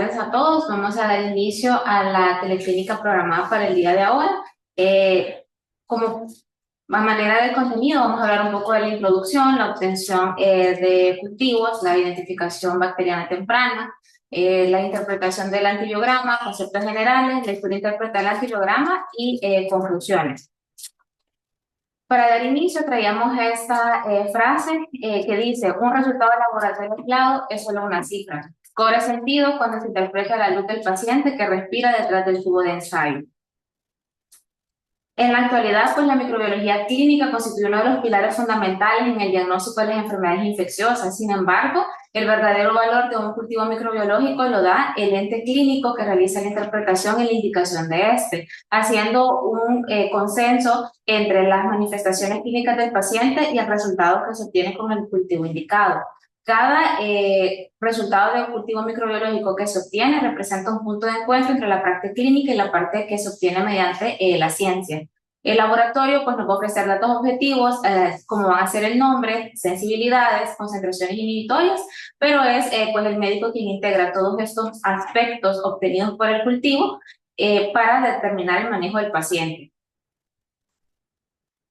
tardes a todos. Vamos a dar inicio a la teleclínica programada para el día de ahora. Como manera de contenido, vamos a hablar un poco de la introducción, la obtención de cultivos, la identificación bacteriana temprana, la interpretación del antibiograma, conceptos generales, la historia interpretar el antibiograma y conclusiones. Para dar inicio, traíamos esta frase que dice: un resultado de laboratorio aislado es solo una cifra. Cobra sentido cuando se interpreta la luz del paciente que respira detrás del tubo de ensayo. En la actualidad, pues la microbiología clínica constituye uno de los pilares fundamentales en el diagnóstico de las enfermedades infecciosas. Sin embargo, el verdadero valor de un cultivo microbiológico lo da el ente clínico que realiza la interpretación y la indicación de este, haciendo un consenso entre las manifestaciones clínicas del paciente y el resultado que se obtiene con el cultivo indicado. Cada resultado de un cultivo microbiológico que se obtiene representa un punto de encuentro entre la parte clínica y la parte que se obtiene mediante la ciencia. El laboratorio pues, nos va a ofrecer datos objetivos, como van a ser el nombre, sensibilidades, concentraciones inhibitorias, pero es pues, el médico quien integra todos estos aspectos obtenidos por el cultivo para determinar el manejo del paciente.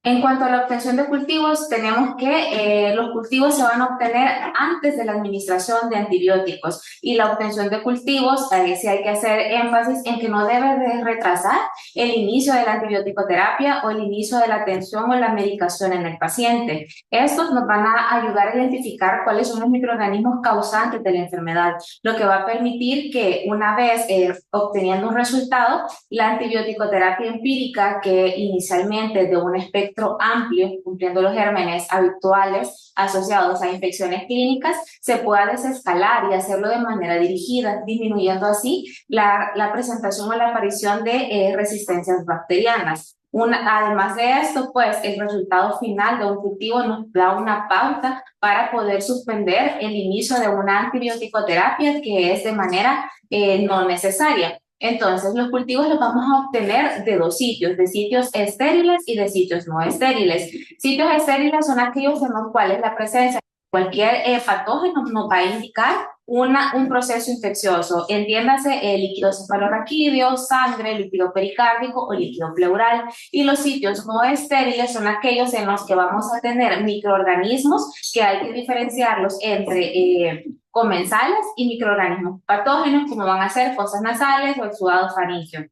En cuanto a la obtención de cultivos, tenemos que los cultivos se van a obtener antes de la administración de antibióticos, y la obtención de cultivos, sí hay que hacer énfasis en que no debe de retrasar el inicio de la antibioticoterapia o el inicio de la atención o la medicación en el paciente. Estos nos van a ayudar a identificar cuáles son los microorganismos causantes de la enfermedad, lo que va a permitir que una vez obteniendo un resultado, la antibioticoterapia empírica, que inicialmente de un espectro amplio, cumpliendo los gérmenes habituales asociados a infecciones clínicas, se pueda desescalar y hacerlo de manera dirigida, disminuyendo así la presentación o la aparición de resistencias bacterianas. Además de esto, pues el resultado final de un cultivo nos da una pauta para poder suspender el inicio de una antibioticoterapia que es de manera no necesaria. Entonces, los cultivos los vamos a obtener de dos sitios, de sitios estériles y de sitios no estériles. Sitios estériles son aquellos en los cuales la presencia de cualquier patógeno nos va a indicar un proceso infeccioso, entiéndase líquido cefalorraquídeo, sangre, líquido pericárdico o líquido pleural. Y los sitios no estériles son aquellos en los que vamos a tener microorganismos que hay que diferenciarlos entre comensales y microorganismos patógenos, como van a ser fosas nasales o exudados faringeos.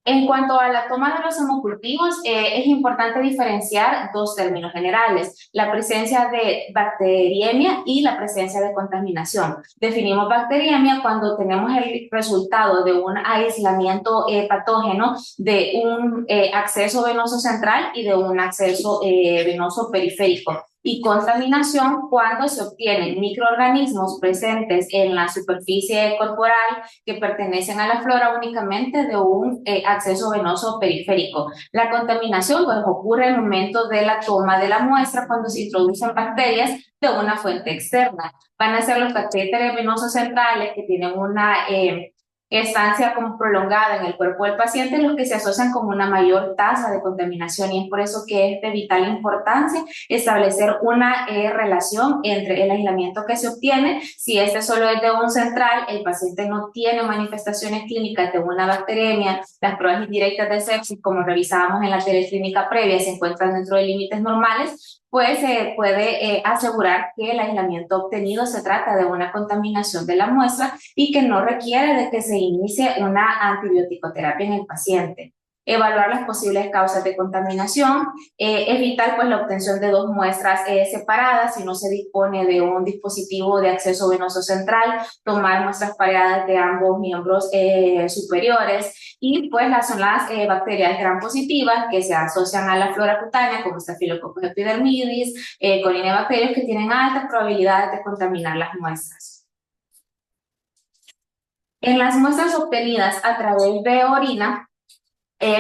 En cuanto a la toma de los hemocultivos, es importante diferenciar dos términos generales: la presencia de bacteriemia y la presencia de contaminación. Definimos bacteriemia cuando tenemos el resultado de un aislamiento patógeno de un acceso venoso central y de un acceso venoso periférico. Y contaminación cuando se obtienen microorganismos presentes en la superficie corporal que pertenecen a la flora únicamente de un acceso venoso periférico. La contaminación pues, ocurre en el momento de la toma de la muestra cuando se introducen bacterias de una fuente externa. Van a ser los catéteres venosos centrales que tienen una estancia como prolongada en el cuerpo del paciente, los que se asocian con una mayor tasa de contaminación, y es por eso que es de vital importancia establecer una relación entre el aislamiento que se obtiene. Si este solo es de un central, el paciente no tiene manifestaciones clínicas de una bacteriemia, las pruebas indirectas de sepsis, como revisábamos en la teleclínica previa, se encuentran dentro de límites normales, pues se puede asegurar que el aislamiento obtenido se trata de una contaminación de la muestra y que no requiere de que se inicie una antibiótico-terapia en el paciente. Evaluar las posibles causas de contaminación, es vital pues la obtención de dos muestras separadas si no se dispone de un dispositivo de acceso venoso central, tomar muestras pareadas de ambos miembros superiores, y pues son las bacterias gram positivas que se asocian a la flora cutánea como Staphylococcus epidermidis, Corynebacterium, que tienen altas probabilidades de contaminar las muestras. En las muestras obtenidas a través de orina,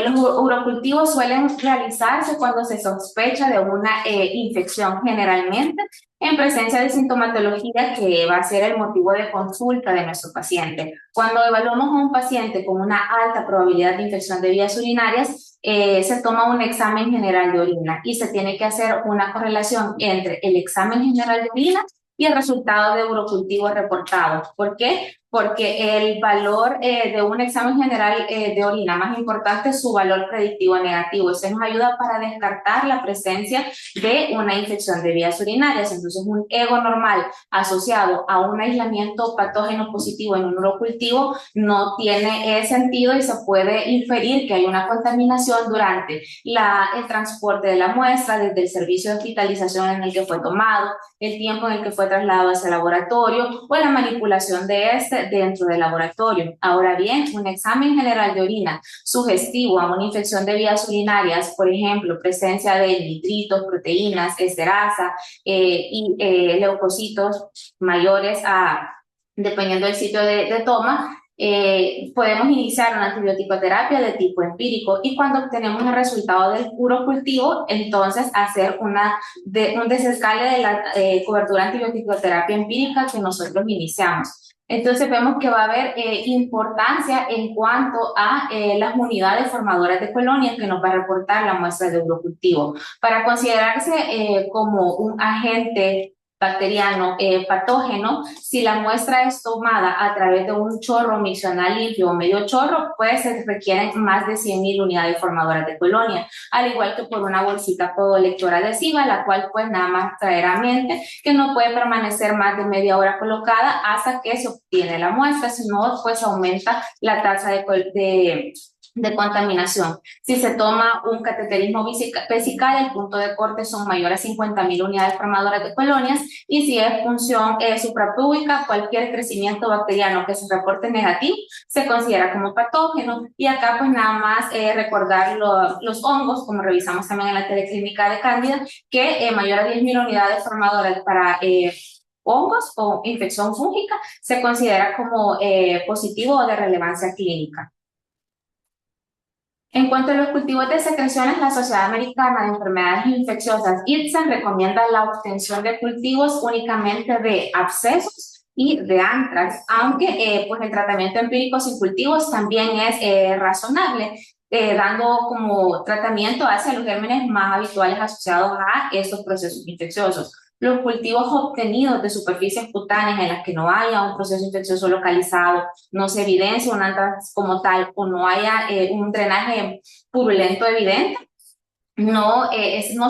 los urocultivos suelen realizarse cuando se sospecha de una infección, generalmente en presencia de sintomatología que va a ser el motivo de consulta de nuestro paciente. Cuando evaluamos a un paciente con una alta probabilidad de infección de vías urinarias, se toma un examen general de orina y se tiene que hacer una correlación entre el examen general de orina y el resultado de urocultivo reportado. ¿Por qué? Porque el valor de un examen general de orina más importante es su valor predictivo negativo. Eso nos ayuda para descartar la presencia de una infección de vías urinarias. Entonces, un ego normal asociado a un aislamiento patógeno positivo en un urocultivo no tiene sentido y se puede inferir que hay una contaminación durante el transporte de la muestra, desde el servicio de hospitalización en el que fue tomado, el tiempo en el que fue trasladado a ese laboratorio o la manipulación de este dentro del laboratorio. Ahora bien, un examen general de orina sugestivo a una infección de vías urinarias, por ejemplo, presencia de nitritos, proteínas, esterasa y leucocitos mayores dependiendo del sitio de toma, podemos iniciar una antibiótico-terapia de tipo empírico y cuando obtenemos el resultado del urocultivo, entonces hacer un desescale de la cobertura antibiótico-terapia empírica que nosotros iniciamos. Entonces vemos que va a haber importancia en cuanto a las unidades formadoras de colonias que nos va a reportar la muestra de urocultivo. Para considerarse como un agente bacteriano patógeno, si la muestra es tomada a través de un chorro miccional limpio o medio chorro, pues se requieren más de 100.000 unidades formadoras de colonia, al igual que por una bolsita podolectora adhesiva, la cual pues nada más traerá a mente que no puede permanecer más de media hora colocada hasta que se obtiene la muestra, si no pues aumenta la tasa de contaminación. Si se toma un cateterismo vesical, el punto de corte son mayores a 50.000 unidades formadoras de colonias y si es función suprapúbica, cualquier crecimiento bacteriano que se reporte negativo se considera como patógeno. Y acá pues nada más recordar los hongos, como revisamos también en la teleclínica de Cándida, que mayor a 10.000 unidades formadoras para hongos o infección fúngica se considera como positivo o de relevancia clínica. En cuanto a los cultivos de secreciones, la Sociedad Americana de Enfermedades Infecciosas, ITSA, recomienda la obtención de cultivos únicamente de abscesos y de antrax, aunque pues el tratamiento empírico sin cultivos también es razonable, dando como tratamiento hacia los gérmenes más habituales asociados a estos procesos infecciosos. Los cultivos obtenidos de superficies cutáneas en las que no haya un proceso infeccioso localizado, no se evidencia un antrax como tal o no haya un drenaje purulento evidente, no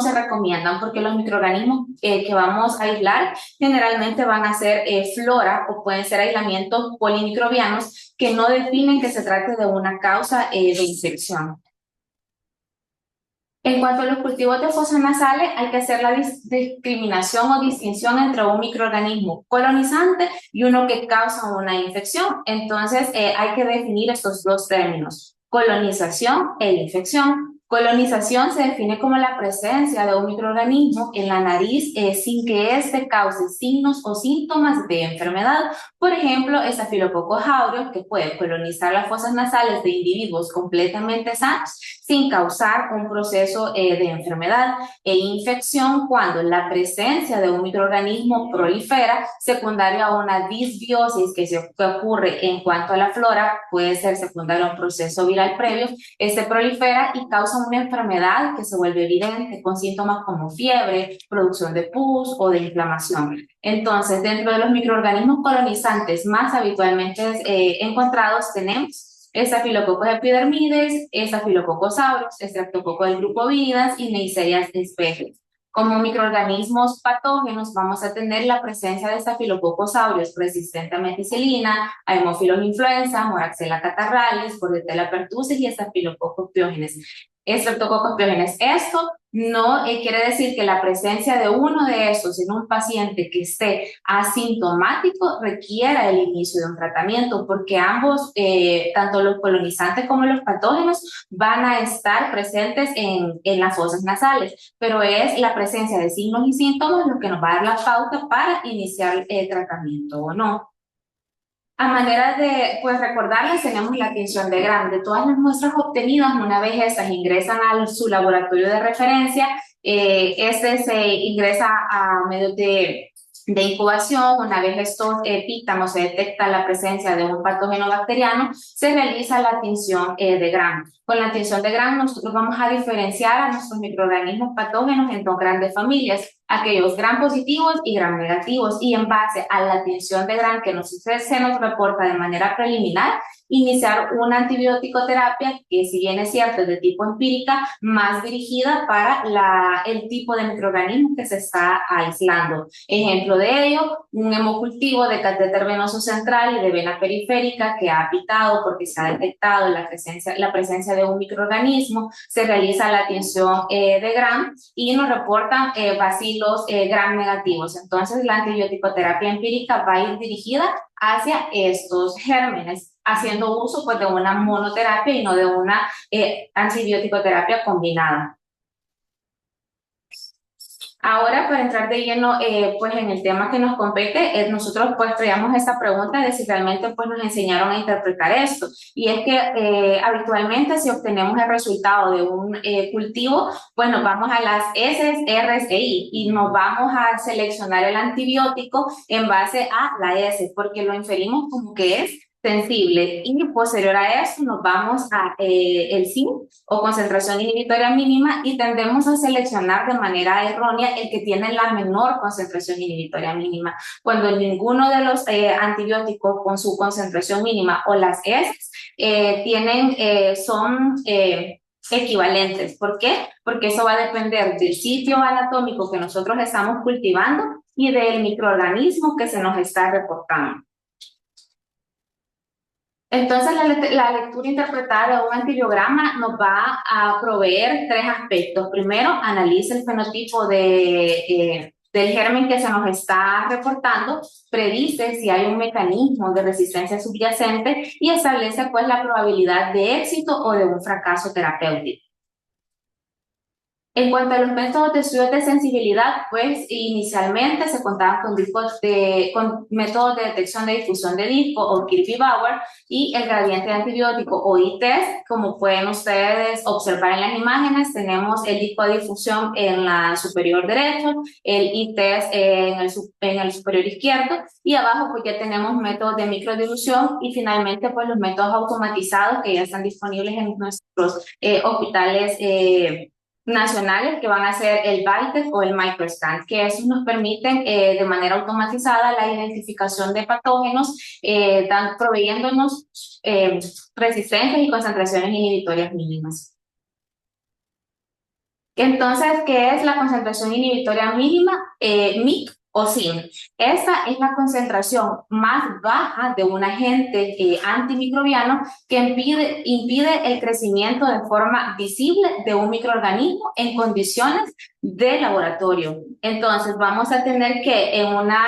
se recomiendan porque los microorganismos que vamos a aislar generalmente van a ser flora o pueden ser aislamientos polimicrobianos que no definen que se trate de una causa de infección. En cuanto a los cultivos de fosas nasales, hay que hacer la discriminación o distinción entre un microorganismo colonizante y uno que causa una infección. Entonces, hay que definir estos dos términos, colonización e infección. Colonización se define como la presencia de un microorganismo en la nariz sin que éste cause signos o síntomas de enfermedad. Por ejemplo, Staphylococcus aureus, que puede colonizar las fosas nasales de individuos completamente sanos sin causar un proceso de enfermedad e infección cuando la presencia de un microorganismo prolifera secundario a una disbiosis que ocurre en cuanto a la flora, puede ser secundario a un proceso viral previo, este prolifera y causa una enfermedad que se vuelve evidente con síntomas como fiebre, producción de pus o de inflamación. Entonces, dentro de los microorganismos colonizantes más habitualmente encontrados tenemos Staphylococcus epidermides, Staphylococcus aureus, Streptococcus del grupo Viridans y Neisseria species. Como microorganismos patógenos vamos a tener la presencia de Staphylococcus aureus resistente a meticilina, a Haemophilus influenza, Moraxella catarrhalis, Bordetella pertussis y Staphylococcus pyogenes. Streptococcus pyogenes. Esto no quiere decir que la presencia de uno de estos en un paciente que esté asintomático requiera el inicio de un tratamiento, porque ambos, tanto los colonizantes como los patógenos, van a estar presentes en las fosas nasales, pero es la presencia de signos y síntomas lo que nos va a dar la pauta para iniciar el tratamiento o no. A manera de pues, recordarles, tenemos la tinción de Gram. De todas las muestras obtenidas, una vez estas ingresan a su laboratorio de referencia, este se ingresa a medios de incubación. Una vez estos epítamos se detecta la presencia de un patógeno bacteriano, se realiza la tinción de Gram. Con la tinción de Gram nosotros vamos a diferenciar a nuestros microorganismos patógenos en dos grandes familias. aquellos gram positivos y gram negativos, y en base a la tinción de gram que se nos reporta de manera preliminar, iniciar una antibiótico terapia que, si bien es cierto, es de tipo empírica, más dirigida para el tipo de microorganismo que se está aislando. Ejemplo de ello, un hemocultivo de catéter venoso central y de vena periférica que ha pitado porque se ha detectado la presencia de un microorganismo, se realiza la tinción de gram y nos reportan bacilos gram negativos. Entonces, la antibiótico-terapia empírica va a ir dirigida hacia estos gérmenes, haciendo uso pues de una monoterapia y no de una antibiótico-terapia combinada. Ahora, para entrar de lleno pues en el tema que nos compete, nosotros pues traíamos esta pregunta de si realmente pues nos enseñaron a interpretar esto. Y es que habitualmente, si obtenemos el resultado de un cultivo, pues nos vamos a las S, R e I y nos vamos a seleccionar el antibiótico en base a la S, porque lo inferimos como que es sensible, y posterior a eso nos vamos a el zinc o concentración inhibitoria mínima, y tendemos a seleccionar de manera errónea el que tiene la menor concentración inhibitoria mínima, cuando ninguno de los antibióticos con su concentración mínima o las S son equivalentes. ¿Por qué? Porque eso va a depender del sitio anatómico que nosotros estamos cultivando y del microorganismo que se nos está reportando. Entonces, la lectura interpretada de un antibiograma nos va a proveer tres aspectos. Primero, analiza el fenotipo del germen que se nos está reportando, predice si hay un mecanismo de resistencia subyacente y establece pues la probabilidad de éxito o de un fracaso terapéutico. En cuanto a los métodos de estudio de sensibilidad, pues inicialmente se contaban con métodos de detección de difusión de disco o Kirby-Bauer y el gradiente de antibiótico o I-test. Como pueden ustedes observar en las imágenes, tenemos el disco de difusión en la superior derecho, el I-test en el superior izquierdo, y abajo pues ya tenemos métodos de microdilución y finalmente pues los métodos automatizados que ya están disponibles en nuestros hospitales nacionales, que van a ser el BITEC o el MicroScan, que esos nos permiten de manera automatizada la identificación de patógenos, proveyéndonos resistencias y concentraciones inhibitorias mínimas. Entonces, ¿qué es la concentración inhibitoria mínima? MIC o zinc. Esta es la concentración más baja de un agente antimicrobiano que impide el crecimiento de forma visible de un microorganismo en condiciones de laboratorio. Entonces, vamos a tener que en una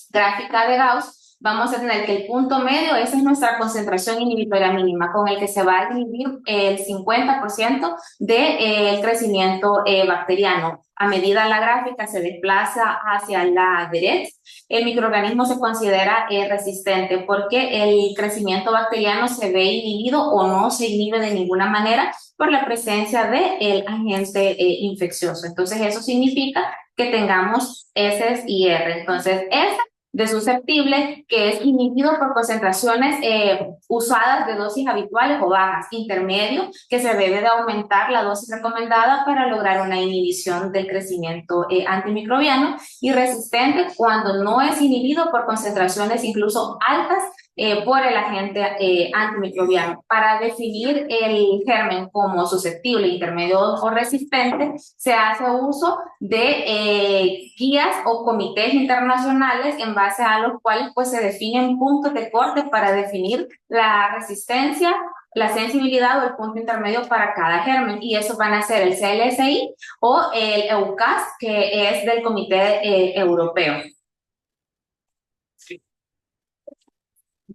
gráfica de Gauss, vamos a tener que el punto medio, esa es nuestra concentración inhibitoria mínima, con el que se va a inhibir el 50% del crecimiento bacteriano. A medida la gráfica se desplaza hacia la derecha, el microorganismo se considera resistente porque el crecimiento bacteriano se ve inhibido o no se inhibe de ninguna manera por la presencia del agente infeccioso. Entonces, eso significa que tengamos S y R. Entonces, S de susceptible, que es inhibido por concentraciones usadas de dosis habituales o bajas, intermedio, que se debe de aumentar la dosis recomendada para lograr una inhibición del crecimiento antimicrobiano, y resistente cuando no es inhibido por concentraciones incluso altas por el agente antimicrobiano. Para definir el germen como susceptible, intermedio o resistente, se hace uso de guías o comités internacionales en base a los cuales pues se definen puntos de corte para definir la resistencia, la sensibilidad o el punto intermedio para cada germen, y eso van a ser el CLSI o el EUCAS, que es del Comité Europeo.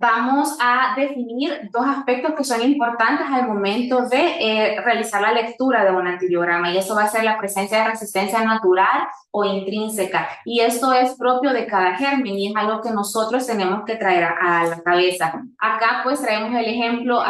Vamos a definir dos aspectos que son importantes al momento de realizar la lectura de un antibiograma, y eso va a ser la presencia de resistencia natural o intrínseca, y esto es propio de cada germen y es algo que nosotros tenemos que traer a la cabeza. Acá pues traemos el ejemplo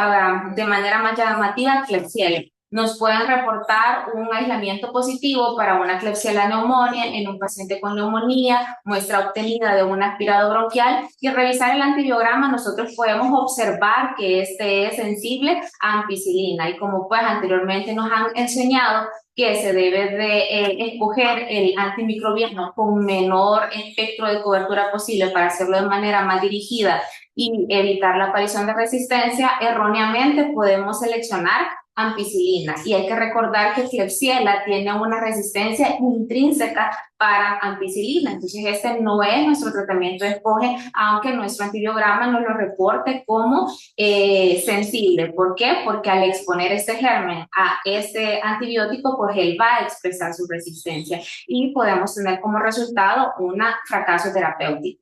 de manera más llamativa, Klebsiella. nos pueden reportar un aislamiento positivo para una Klebsiella pneumoniae en un paciente con neumonía, muestra obtenida de un aspirado bronquial, y revisar el antibiograma nosotros podemos observar que este es sensible a ampicilina, y como pues anteriormente nos han enseñado que se debe de escoger el antimicrobiano con menor espectro de cobertura posible para hacerlo de manera más dirigida y evitar la aparición de resistencia, erróneamente podemos seleccionar ampicilina. Y hay que recordar que Klebsiella tiene una resistencia intrínseca para ampicilina. Entonces, este no es nuestro tratamiento de escoge, aunque nuestro antibiograma nos lo reporte como sensible. ¿Por qué? Porque al exponer este germen a este antibiótico, pues él va a expresar su resistencia y podemos tener como resultado un fracaso terapéutico.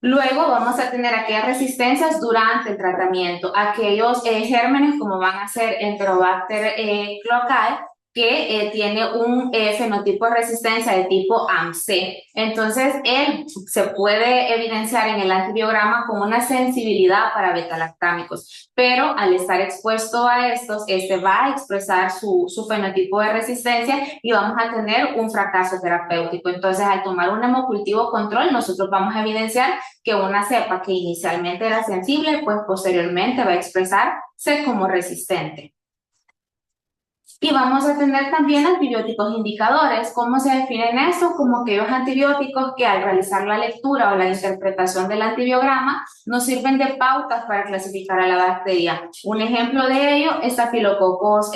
Luego vamos a tener aquellas resistencias durante el tratamiento, aquellos gérmenes como van a ser Enterobacter cloacae, que tiene un fenotipo de resistencia de tipo AMC. Entonces, él se puede evidenciar en el antibiograma con una sensibilidad para betalactámicos, pero al estar expuesto a estos, este va a expresar su fenotipo de resistencia y vamos a tener un fracaso terapéutico. Entonces, al tomar un hemocultivo control, nosotros vamos a evidenciar que una cepa que inicialmente era sensible, pues posteriormente va a expresarse como resistente. Y vamos a tener también antibióticos indicadores. ¿Cómo se definen estos? Como aquellos antibióticos que al realizar la lectura o la interpretación del antibiograma nos sirven de pautas para clasificar a la bacteria. Un ejemplo de ello es Staphylococcus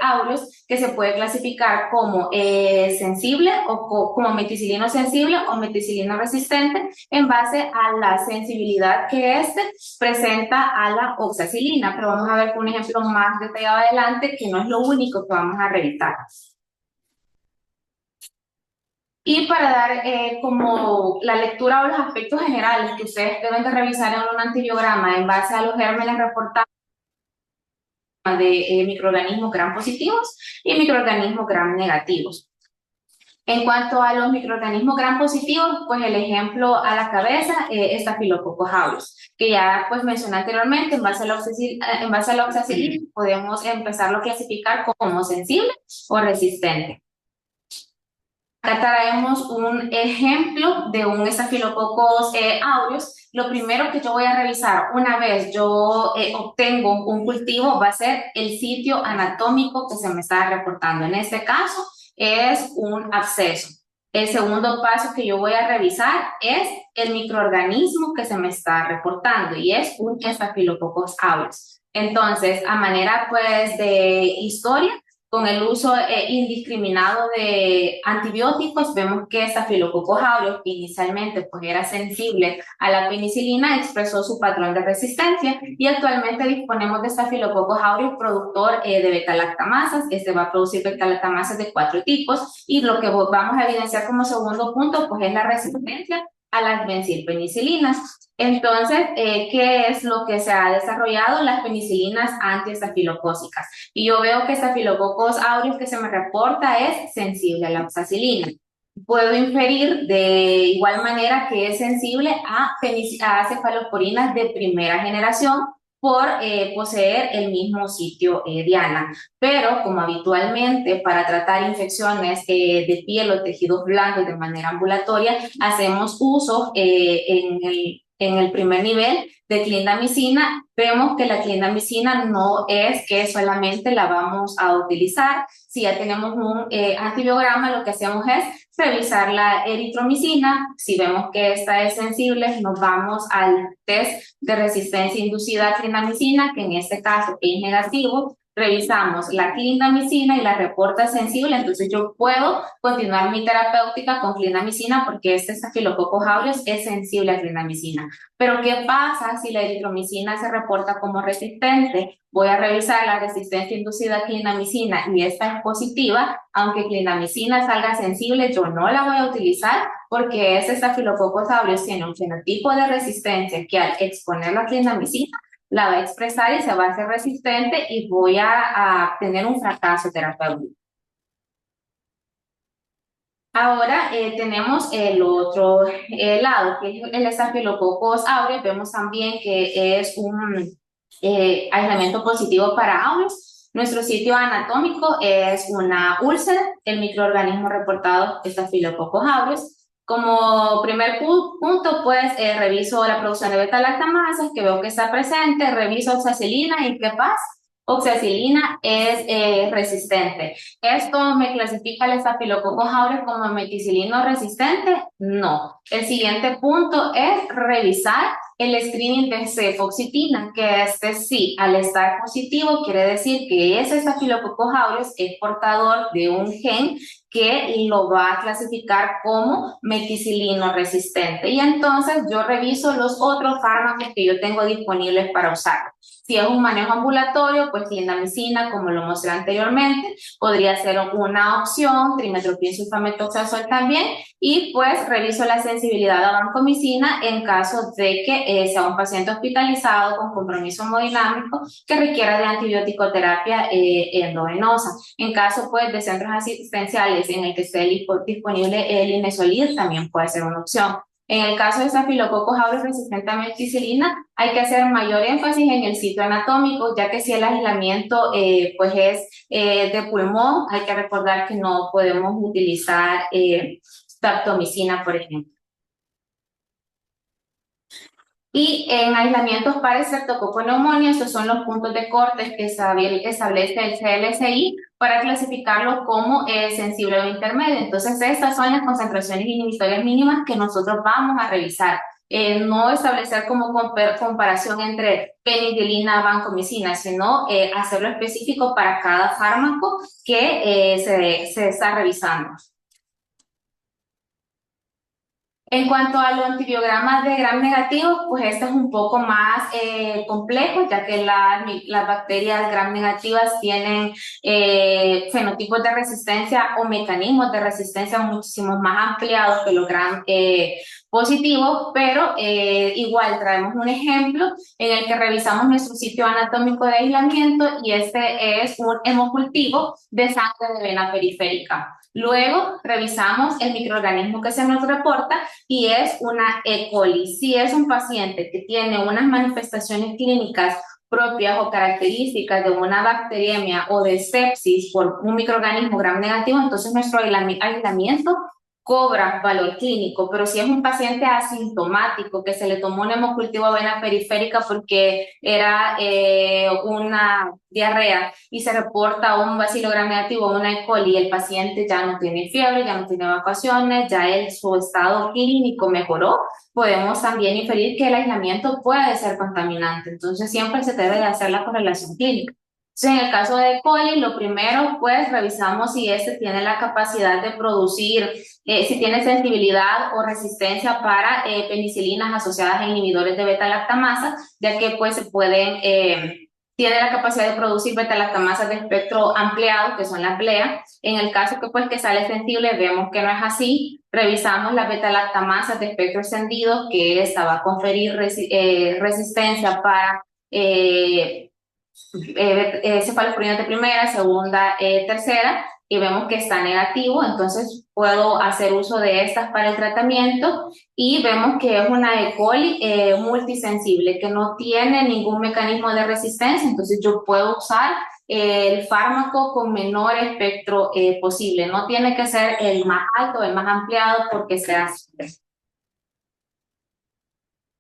aureus, que se puede clasificar como sensible o como meticilino sensible o meticilino resistente en base a la sensibilidad que éste presenta a la oxacilina. Pero vamos a ver con un ejemplo más detallado adelante, que no es lo único que vamos a revisar. Y para dar como la lectura o los aspectos generales que ustedes deben de revisar en un antibiograma en base a los gérmenes reportados de microorganismos gram positivos y microorganismos gram negativos. En cuanto a los microorganismos gram positivos, pues el ejemplo a la cabeza es Staphylococcus aureus, que ya pues mencioné anteriormente, en base a la oxacilina podemos empezarlo a clasificar como sensible o resistente. Acá traemos un ejemplo de un Staphylococcus aureus. Lo primero que yo voy a revisar una vez yo obtengo un cultivo va a ser el sitio anatómico que se me está reportando. En este caso es un absceso. El segundo paso que yo voy a revisar es el microorganismo que se me está reportando y es un Staphylococcus aureus. Entonces, a manera pues de historia, con el uso indiscriminado de antibióticos, vemos que Staphylococcus aureus, que inicialmente pues, era sensible a la penicilina, expresó su patrón de resistencia y actualmente disponemos de Staphylococcus aureus productor de beta-lactamasas. Este va a producir beta-lactamasas de 4 tipos y lo que vamos a evidenciar como segundo punto pues, es la resistencia a las benzilpenicilinas. Entonces, ¿qué es lo que se ha desarrollado? Las penicilinas antiestafilocócicas. Y yo veo que Staphylococcus aureus que se me reporta es sensible a la oxacilina. Puedo inferir de igual manera que es sensible a cefalosporinas de primera generación por poseer el mismo sitio Diana. Pero como habitualmente para tratar infecciones de piel o tejidos blandos de manera ambulatoria, hacemos uso en el primer nivel de clindamicina. Vemos que la clindamicina no es que solamente la vamos a utilizar. Si ya tenemos un antibiograma, lo que hacemos es revisar la eritromicina. Si vemos que esta es sensible, nos vamos al test de resistencia inducida a clindamicina, que en este caso es negativo. Revisamos la clindamicina y la reporta sensible, entonces yo puedo continuar mi terapéutica con clindamicina porque este Staphylococcus aureus es sensible a clindamicina. Pero ¿qué pasa si la eritromicina se reporta como resistente? Voy a revisar la resistencia inducida a clindamicina y esta es positiva. Aunque clindamicina salga sensible, yo no la voy a utilizar porque ese Staphylococcus aureus tiene un fenotipo de resistencia que al exponerlo a clindamicina la va a expresar y se va a hacer resistente y voy a tener un fracaso terapéutico. Ahora tenemos el otro lado, que es el Staphylococcus aureus. Vemos también que es un aislamiento positivo para aureus. Nuestro sitio anatómico es una úlcera, el microorganismo reportado es Staphylococcus aureus. Como primer punto, pues reviso la producción de beta-lactamasas, que veo que está presente, reviso oxacilina y ¿qué pasa? Oxacilina es resistente. ¿Esto me clasifica el Staphylococcus aureus como meticilino resistente? No. El siguiente punto es revisar el screening de cefoxitina, que este sí, al estar positivo, quiere decir que ese Staphylococcus aureus es portador de un gen que lo va a clasificar como meticilino resistente. Y entonces yo reviso los otros fármacos que yo tengo disponibles para usar. Si es un manejo ambulatorio, pues clindamicina, como lo mostré anteriormente, podría ser una opción, trimestoprim sulfamethoxazol también, y pues reviso la sensibilidad a vancomicina en caso de que sea un paciente hospitalizado con compromiso hemodinámico que requiera de antibiótico-terapia endovenosa. En caso pues de centros asistenciales en el que esté disponible el linezolid, también puede ser una opción. En el caso de Staphylococcus aureus resistente a meticilina, hay que hacer mayor énfasis en el sitio anatómico, ya que si el aislamiento pues es de pulmón, hay que recordar que no podemos utilizar streptomicina, por ejemplo. Y en aislamientos para estreptococo-neumonía, estos son los puntos de corte que establece el CLSI para clasificarlo como sensible o intermedio. Entonces, estas son las concentraciones inhibitorias mínimas que nosotros vamos a revisar. No establecer como comparación entre penicilina, vancomicina, sino hacerlo específico para cada fármaco que se está revisando. En cuanto a los antibiogramas de gram negativo, pues este es un poco más complejo, ya que las bacterias gram negativas tienen fenotipos de resistencia o mecanismos de resistencia muchísimo más ampliados que los gram positivos, pero igual traemos un ejemplo en el que revisamos nuestro sitio anatómico de aislamiento y este es un hemocultivo de sangre de vena periférica. Luego revisamos el microorganismo que se nos reporta y es una E. coli. Si es un paciente que tiene unas manifestaciones clínicas propias o características de una bacteriemia o de sepsis por un microorganismo gram negativo, entonces nuestro aislamiento cobra valor clínico, pero si es un paciente asintomático que se le tomó un hemocultivo a vena periférica porque era una diarrea y se reporta un bacilo gram negativo, una E. coli, y el paciente ya no tiene fiebre, ya no tiene evacuaciones, ya su estado clínico mejoró, podemos también inferir que el aislamiento puede ser contaminante. Entonces siempre se debe de hacer la correlación clínica. Entonces, en el caso de E. coli, lo primero, pues revisamos si este tiene la capacidad de producir, si tiene sensibilidad o resistencia para penicilinas asociadas a inhibidores de beta-lactamasa, ya que pues se pueden, tiene la capacidad de producir beta-lactamasas de espectro ampliado, que son las BLEA. En el caso que pues que sale sensible, vemos que no es así. Revisamos las beta-lactamasas de espectro extendido, que esta va a conferir resistencia para cefalosporinas de primera, segunda, tercera, y vemos que está negativo, entonces puedo hacer uso de estas para el tratamiento y vemos que es una E. coli multisensible, que no tiene ningún mecanismo de resistencia, entonces yo puedo usar el fármaco con menor espectro posible, no tiene que ser el más alto, el más ampliado porque sea así.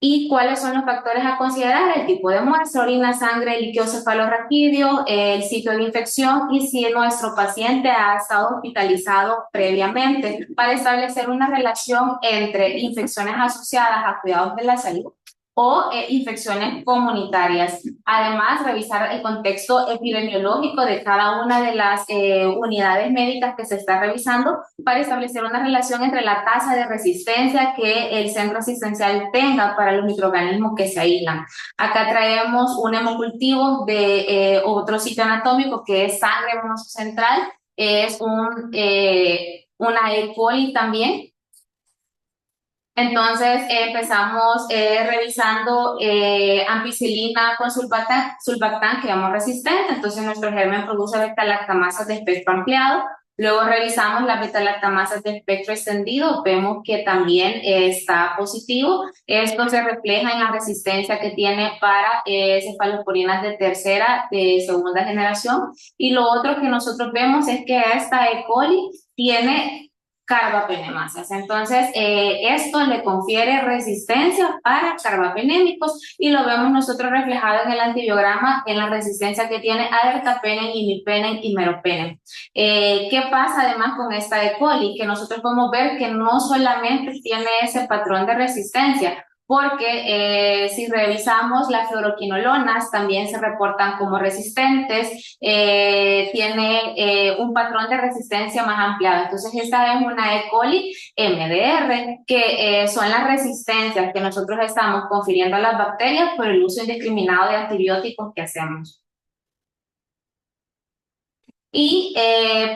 ¿Y cuáles son los factores a considerar? El tipo de muestra, orina, sangre, líquido cefalorraquídeo, el sitio de infección y si nuestro paciente ha estado hospitalizado previamente para establecer una relación entre infecciones asociadas a cuidados de la salud o infecciones comunitarias. Además, revisar el contexto epidemiológico de cada una de las unidades médicas que se está revisando para establecer una relación entre la tasa de resistencia que el centro asistencial tenga para los microorganismos que se aíslan. Acá traemos un hemocultivo de otro sitio anatómico que es sangre monocentral, es una E. coli también. Entonces empezamos revisando ampicilina con sulbactam, que llamamos resistente, entonces nuestro germen produce beta-lactamasas de espectro ampliado. Luego revisamos las beta-lactamasas de espectro extendido, vemos que también está positivo. Esto se refleja en la resistencia que tiene para cefalosporinas de tercera, de segunda generación. Y lo otro que nosotros vemos es que esta E. coli tiene carbapenemasas. Entonces, esto le confiere resistencia para carbapenémicos y lo vemos nosotros reflejado en el antibiograma en la resistencia que tiene a ertapenem, imipenem y meropenem. ¿Qué pasa además con esta E. coli? Que nosotros podemos ver que no solamente tiene ese patrón de resistencia, porque si revisamos las fluoroquinolonas también se reportan como resistentes, tiene un patrón de resistencia más ampliado. Entonces esta es una E. coli MDR, que son las resistencias que nosotros estamos confiriendo a las bacterias por el uso indiscriminado de antibióticos que hacemos. Y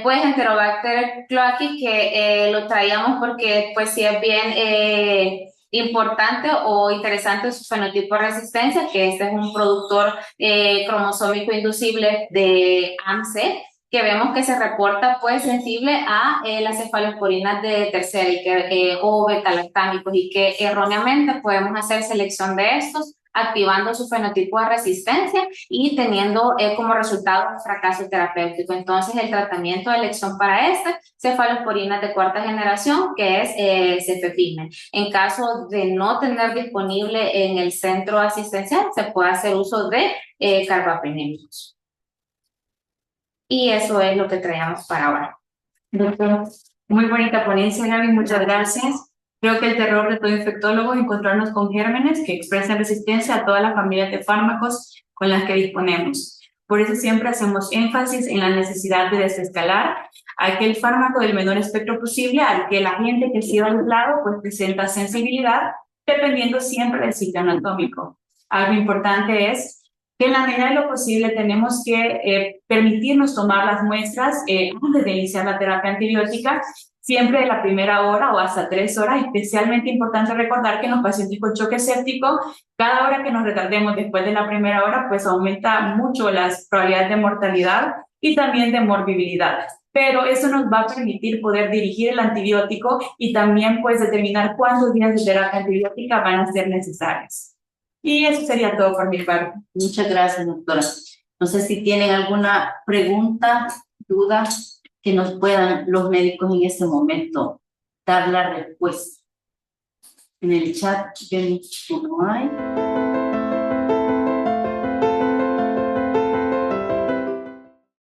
pues Enterobacter cloaci, que lo traíamos porque pues sí es bien importante o interesante su fenotipo de resistencia, que este es un productor cromosómico inducible de AMC, que vemos que se reporta pues sensible a las cefalosporinas de tercera y que, o beta-lactámicos, y que erróneamente podemos hacer selección de estos activando su fenotipo de resistencia y teniendo como resultado un fracaso terapéutico. Entonces, el tratamiento de elección para cefalosporinas de cuarta generación, que es cefepime. En caso de no tener disponible en el centro asistencial, se puede hacer uso de carbapenémicos. Y eso es lo que traíamos para ahora. Doctor, muy bonita ponencia, Gaby, muchas gracias. Creo que el terror de todo infectólogo es encontrarnos con gérmenes que expresan resistencia a todas las familias de fármacos con las que disponemos. Por eso siempre hacemos énfasis en la necesidad de desescalar aquel fármaco del menor espectro posible al que el agente que ha sido aislado pues presenta sensibilidad, dependiendo siempre del sitio anatómico. Algo importante es que en la medida de lo posible tenemos que permitirnos tomar las muestras antes de iniciar la terapia antibiótica, siempre de la primera hora o hasta 3 horas. Especialmente importante recordar que en los pacientes con choque séptico, cada hora que nos retardemos después de la primera hora, pues aumenta mucho las probabilidades de mortalidad y también de morbilidad. Pero eso nos va a permitir poder dirigir el antibiótico y también pues determinar cuántos días de terapia antibiótica van a ser necesarios. Y eso sería todo por mi parte. Muchas gracias, doctora. No sé si tienen alguna pregunta, duda, que nos puedan los médicos en este momento dar la respuesta. En el chat no hay.